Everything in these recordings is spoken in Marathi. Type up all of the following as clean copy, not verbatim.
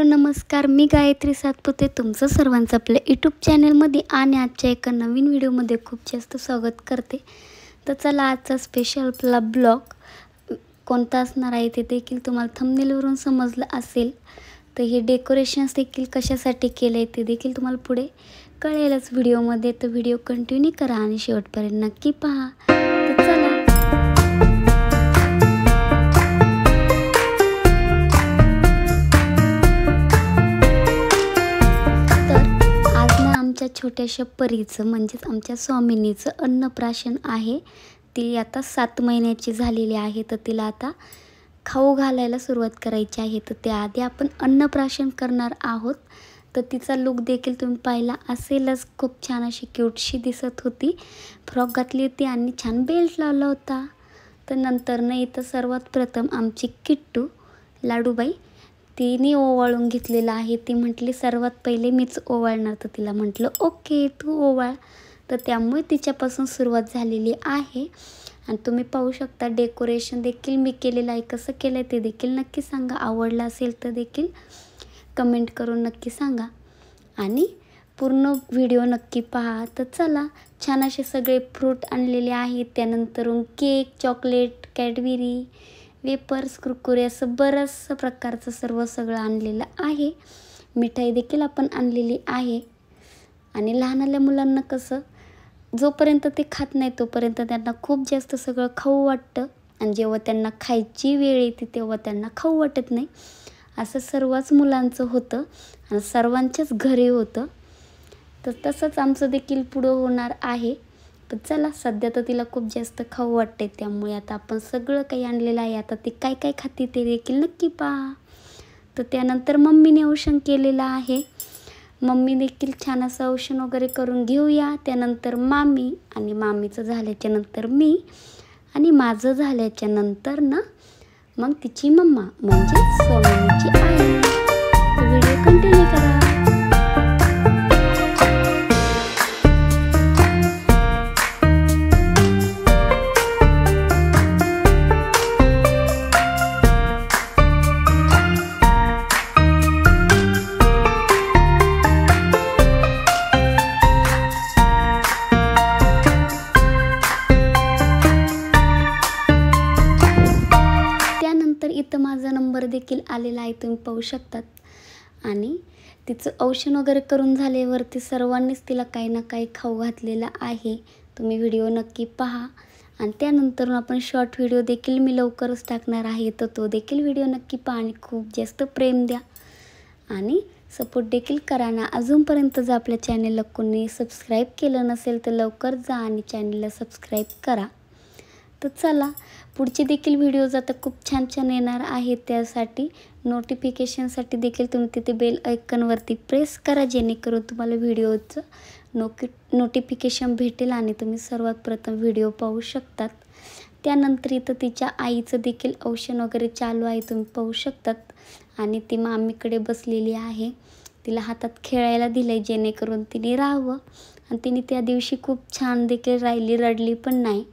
नमस्कार, मी गायत्री सातपुते तुमचं सर्वांचं आपल्या यूट्यूब चॅनलमध्ये आणि आजच्या एका नवीन व्हिडिओमध्ये खूप जास्त स्वागत करते। तर चला आजचा स्पेशल आपला ब्लॉग कोणता असणार आहे ते देखील तुम्हाला थंबनेलवरून समजलं असेल। तर हे डेकोरेशन्स देखील कशासाठी केले आहे ते देखील तुम्हाला पुढे कळेलच व्हिडिओमध्ये। तर व्हिडिओ कंटिन्यू करा आणि शेवटपर्यंत नक्की पहा। तर चला छोट्याशा परीचं म्हणजेच आमच्या स्वामिनीचं अन्नप्राशन आहे। ती आता 7 महिन्याची झालेली आहे। तर तिला आता खाऊ घालायला सुरुवात करायची आहे। तर त्याआधी आपण अन्नप्राशन करणार आहोत। तर तिचा लुक देखील तुम्ही पाहिला असेलच, खूप छान अशी क्यूटशी दिसत होती। फ्रॉक घातली होती आणि छान बेल्ट लावला होता। तर नंतर इथं सर्वात प्रथम आमची किट्टू लाडूबाई तिने ओवाळून घेतलेला आहे। ती म्हटली सर्वात पहिले मीच ओवाळणार। तर तिला म्हटलं ओके तू ओवाळ। तर त्यामुळे तिच्यापासून सुरुवात झालेली आहे। आणि तुम्ही पाहू शकता डेकोरेशन देखील मी केलेलं आहे। कसं केलं आहे ते देखील नक्की सांगा। आवडलं असेल तर देखील कमेंट करून नक्की सांगा आणि पूर्ण व्हिडिओ नक्की पहा। तर चला छान असे सगळे फ्रूट आणलेले आहेत। त्यानंतर cake, chocolate, Cadbury, wafers, Kurkure असं बरंचसं प्रकारचं सगळं आणलेलं आहे। मिठाई देखील आपण आणलेली आहे। आणि लहानल्या मुलांना कसं जोपर्यंत ते खात नाही तोपर्यंत त्यांना खूप जास्त सगळं खाऊ वाटतं आणि जेव्हा त्यांना खायची वेळ येते तेव्हा त्यांना खाऊ वाटत नाही। असं सर्वच मुलांचं होतं आणि सर्वांच्याच घरी होतं। तर तसंच आमचं देखील पुढं होणार आहे। तर चला सध्या तर तिला खूप जास्त खाऊ वाटते त्यामुळे आता आपण सगळं काही आणलेलं आहे। आता ती काय काय खाते ते देखील नक्की पहा। तर त्यानंतर मम्मीने औषण केलेलं आहे। मम्मी देखील छान असं औषण वगैरे करून घेऊया। त्यानंतर मामी आणि मामीचं झाल्याच्या नंतर मी आणि माझं झाल्याच्या नंतर मग तिची मम्मा म्हणजे स्वामिनीची आई। व्हिडिओ कंटिन्यू करा। इथं माझा नंबर देखील आलेला आहे, तुम्ही पाहू शकतात। आणि तिचं औषण वगैरे करून झाल्यावरती सर्वांनीच तिला काही ना काही खाऊ घातलेलं आहे। तुम्ही व्हिडिओ नक्की पहा आणि त्यानंतर आपण शॉर्ट व्हिडिओ देखील मी लवकरच टाकणार आहे। तर तो देखील व्हिडिओ नक्की पहा आणि खूप जास्त प्रेम द्या आणि सपोर्ट देखील करा ना। अजूनपर्यंत जर आपल्या चॅनलला कोणी सबस्क्राईब केलं नसेल तर लवकर जा आणि चॅनलला सबस्क्राईब करा। तर चला पुढचे देखील व्हिडिओज आता खूप छान छान येणार आहेत। त्यासाठी नोटिफिकेशनसाठी देखील तुम्ही तिथे बेल आयकॉनवरती प्रेस करा जेणेकरून तुम्हाला व्हिडिओचं नोटिफिकेशन भेटेल आणि तुम्ही सर्वात प्रथम व्हिडिओ पाहू शकतात। त्यानंतर इथं तिच्या आईचं देखील औषण वगैरे चालू आहे, तुम्ही पाहू शकतात। आणि ती मामीकडे बसलेली आहे, तिला हातात खेळायला दिलंय जेणेकरून तिने राहावं। आणि तिने त्या दिवशी खूप छान देखील राहिली, रडली पण नाही,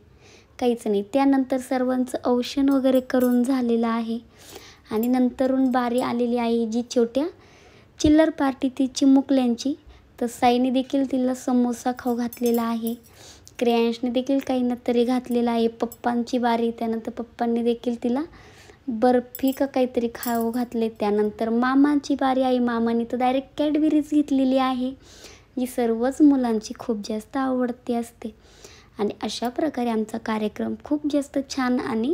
काहीच नाही। त्यानंतर सर्वांचं औषण वगैरे करून झालेलं आहे आणि नंतरून बारी आलेली आहे जी छोट्या चिल्लर पार्टी ती चिमुकल्यांची। तर साईने देखील तिला समोसा खाऊ घातलेला आहे। क्रियांशने देखील काही ना तरी घातलेला आहे। पप्पांची बारी, त्यानंतर पप्पांनी देखील तिला बर्फी का काहीतरी खाऊ घातले। त्यानंतर मामांची बारी आहे, मामाने तर डायरेक्ट कॅडबरीज घेतलेली आहे जी सर्वच मुलांची खूप जास्त आवडती असते। आणि अशा प्रकारे आमचा कार्यक्रम खूप जास्त छान आणि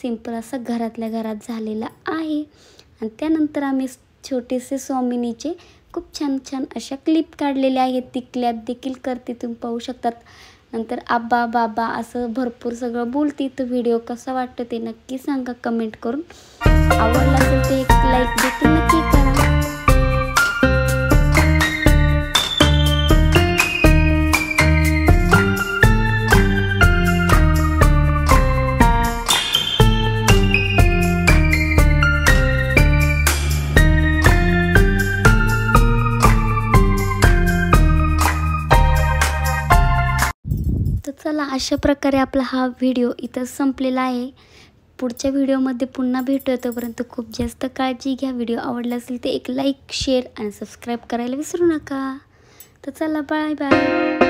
सिंपल असा घरातल्या घरात झालेला आहे। आणि त्यानंतर आम्ही छोटेसे स्वामिनीचे खूप छान छान अशा क्लिप काढलेल्या आहेत। ती क्लॅप देखील करते, तुम्ही पाहू शकतात। नंतर आब्बा बाबा असं भरपूर सगळं बोलते। तर व्हिडिओ कसा वाटतं ते नक्की सांगा कमेंट करून। आवडला असेल तर एक लाईक देखील नक्की करा। तर चला अशा प्रकारे आपला हा व्हिडिओ इथं संपलेला आहे। पुढच्या व्हिडिओमध्ये पुन्हा भेटूया. तोपर्यंत खूप जास्त काळजी घ्या. व्हिडिओ आवडला असेल तर एक लाईक, शेअर आणि सबस्क्राईब करायला विसरू नका. तर चला, बाय बाय.